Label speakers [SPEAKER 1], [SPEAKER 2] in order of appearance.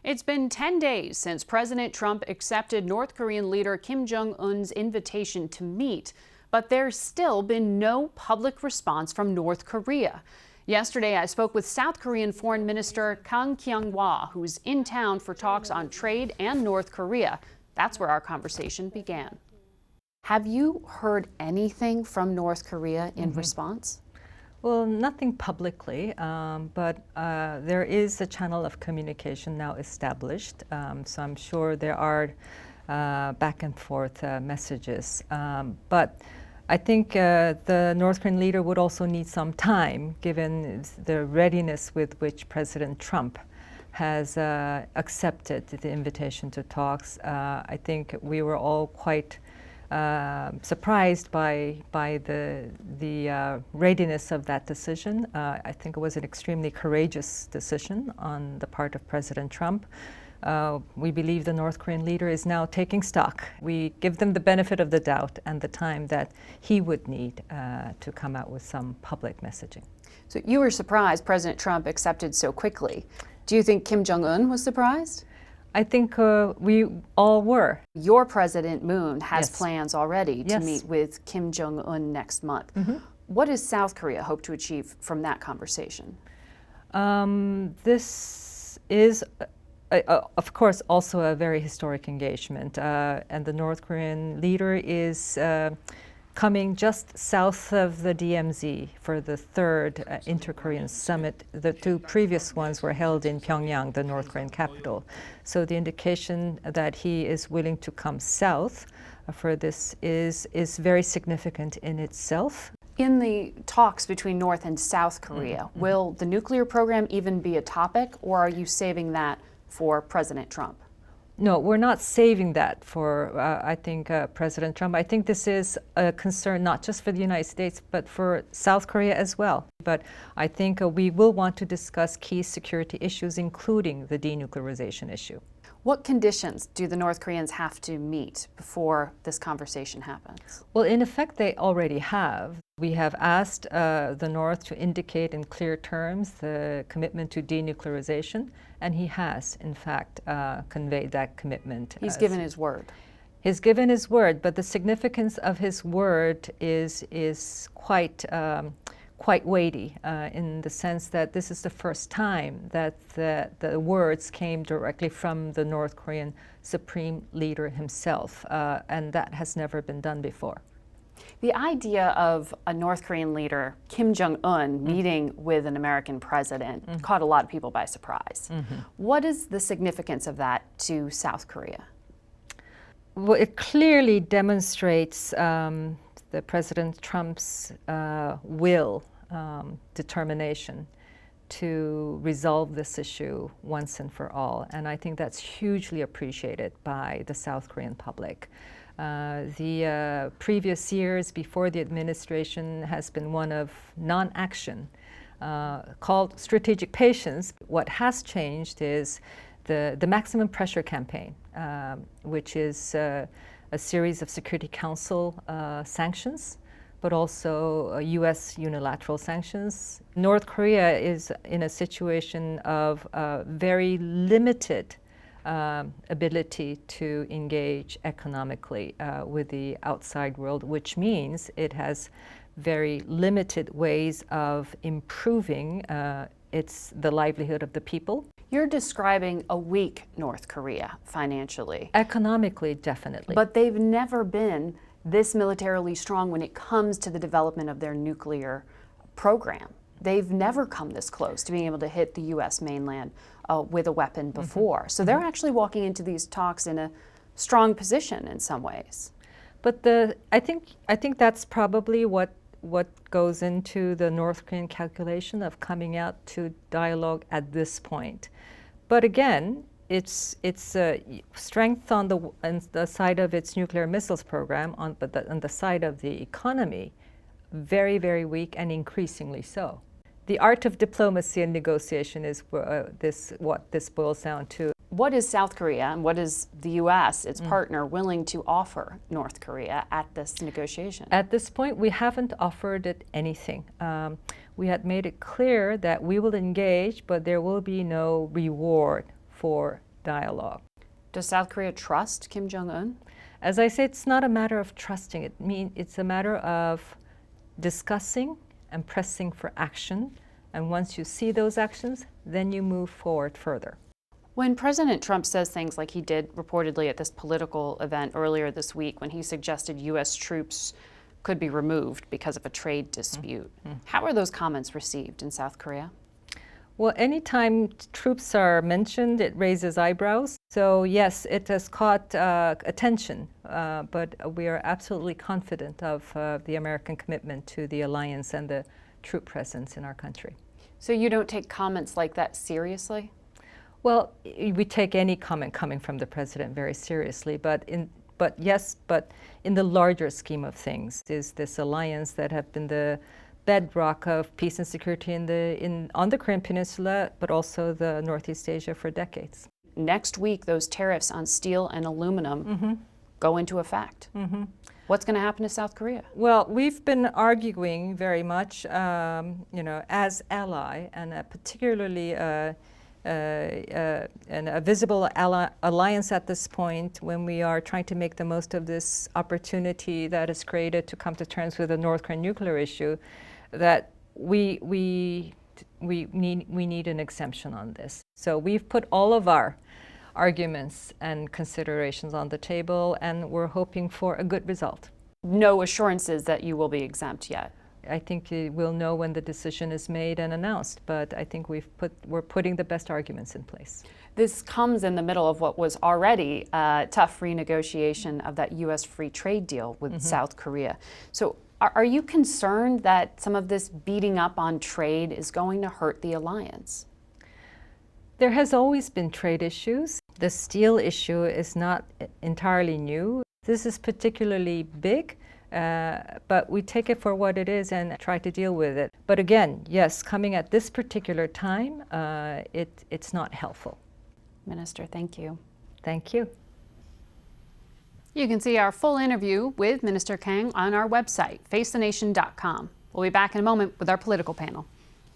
[SPEAKER 1] It's been 10 days since President Trump accepted North Korean leader Kim Jong Un's invitation to meet, but there's still been no public response from North Korea. Yesterday, I spoke with South Korean Foreign Minister Kyung-Wha, who's in town for talks on trade and North Korea. That's where our conversation began. Have you heard anything from North Korea in response?
[SPEAKER 2] Well, nothing publicly, but there is a channel of communication now established. So I'm sure there are back and forth messages. But I think the North Korean leader would also need some time, given the readiness with which President Trump has accepted the invitation to talks. I think we were all quite surprised by the readiness of that decision. I think it was an extremely courageous decision on the part of President Trump. We believe the North Korean leader is now taking stock. We give them the benefit of the doubt and the time that he would need to come out with some public messaging.
[SPEAKER 1] So you were surprised President Trump accepted so quickly. Do you think Kim Jong Un was surprised?
[SPEAKER 2] I think we all were.
[SPEAKER 1] Your President Moon has
[SPEAKER 2] Yes.
[SPEAKER 1] plans already to
[SPEAKER 2] Yes.
[SPEAKER 1] meet with Kim Jong Un next month. What does South Korea hope to achieve from that conversation?
[SPEAKER 2] This is, of course, also a very historic engagement. And the North Korean leader is coming just south of the DMZ for the third inter-Korean summit. The two previous ones were held in Pyongyang, the North Korean capital. So the indication that he is willing to come south for this is very significant in itself.
[SPEAKER 1] In the talks between North and South Korea, will the nuclear program even be a topic, or are you saving that for President Trump?
[SPEAKER 2] No, we're not saving that for, I think, President Trump. I think this is a concern not just for the United States, but for South Korea as well. But I think we will want to discuss key security issues, including the denuclearization issue.
[SPEAKER 1] What conditions do the North Koreans have to meet before this conversation happens?
[SPEAKER 2] Well, in effect, they already have. We have asked the North to indicate in clear terms the commitment to denuclearization, and he has, in fact, conveyed that commitment.
[SPEAKER 1] He's given his word.
[SPEAKER 2] He's given his word, but the significance of his word is quite weighty in the sense that this is the first time that the words came directly from the North Korean Supreme Leader himself, and that has never been done before.
[SPEAKER 1] The idea of a North Korean leader, Kim Jong Un, meeting with an American president caught a lot of people by surprise. What is the significance of that to South Korea?
[SPEAKER 2] Well, it clearly demonstrates the President Trump's will, determination to resolve this issue once and for all. And I think that's hugely appreciated by the South Korean public. The previous years before the administration has been one of non-action, called strategic patience. What has changed is the maximum pressure campaign, which is a series of Security Council sanctions, but also U.S. unilateral sanctions. North Korea is in a situation of very limited ability to engage economically with the outside world, which means it has very limited ways of improving the livelihood of the people.
[SPEAKER 1] You're describing a weak North Korea financially.
[SPEAKER 2] Economically, definitely.
[SPEAKER 1] But they've never been this militarily strong when it comes to the development of their nuclear program. They've never come this close to being able to hit the U.S. mainland with a weapon before. So they're actually walking into these talks in a strong position in some ways.
[SPEAKER 2] But I think that's probably what goes into the North Korean calculation of coming out to dialogue at this point. But again, it's strength on the side of its nuclear missiles program, but on the side of the economy, very, very weak and increasingly so. The art of diplomacy and negotiation is what this boils down to.
[SPEAKER 1] What is South Korea and what is the U.S., its partner, willing to offer North Korea at this negotiation?
[SPEAKER 2] At this point, we haven't offered it anything. We had made it clear that we will engage, but there will be no reward for dialogue.
[SPEAKER 1] Does South Korea trust Kim Jong Un?
[SPEAKER 2] As I say, it's not a matter of trusting. It's a matter of discussing and pressing for action. And once you see those actions, then you move forward further.
[SPEAKER 1] When President Trump says things like he did reportedly at this political event earlier this week when he suggested U.S. troops could be removed because of a trade dispute, how are those comments received in South Korea?
[SPEAKER 2] Well, anytime troops are mentioned, it raises eyebrows. So yes, it has caught attention, but we are absolutely confident of the American commitment to the alliance and the troop presence in our country.
[SPEAKER 1] So you don't take comments like that seriously?
[SPEAKER 2] Well, we take any comment coming from the president very seriously, but in the larger scheme of things, is this alliance that have been the bedrock of peace and security on the Korean Peninsula, but also the Northeast Asia for decades.
[SPEAKER 1] Next week, those tariffs on steel and aluminum go into effect. What's going to happen to South Korea?
[SPEAKER 2] Well, we've been arguing very much, as ally, and particularly a visible alliance at this point when we are trying to make the most of this opportunity that is created to come to terms with the North Korean nuclear issue, that we need an exemption on this. So we've put all of our arguments and considerations on the table, and we're hoping for a good result.
[SPEAKER 1] No assurances that you will be exempt yet?
[SPEAKER 2] I think we'll know when the decision is made and announced, but I think we're putting the best arguments in place.
[SPEAKER 1] This comes in the middle of what was already a tough renegotiation of that U.S. free trade deal with South Korea. So are you concerned that some of this beating up on trade is going to hurt the alliance?
[SPEAKER 2] There has always been trade issues. The steel issue is not entirely new. This is particularly big. But we take it for what it is and try to deal with it. But again, yes, coming at this particular time, it's not helpful.
[SPEAKER 1] Minister, thank you.
[SPEAKER 2] Thank you.
[SPEAKER 1] You can see our full interview with Minister Kang on our website, facethenation.com. We'll be back in a moment with our political panel.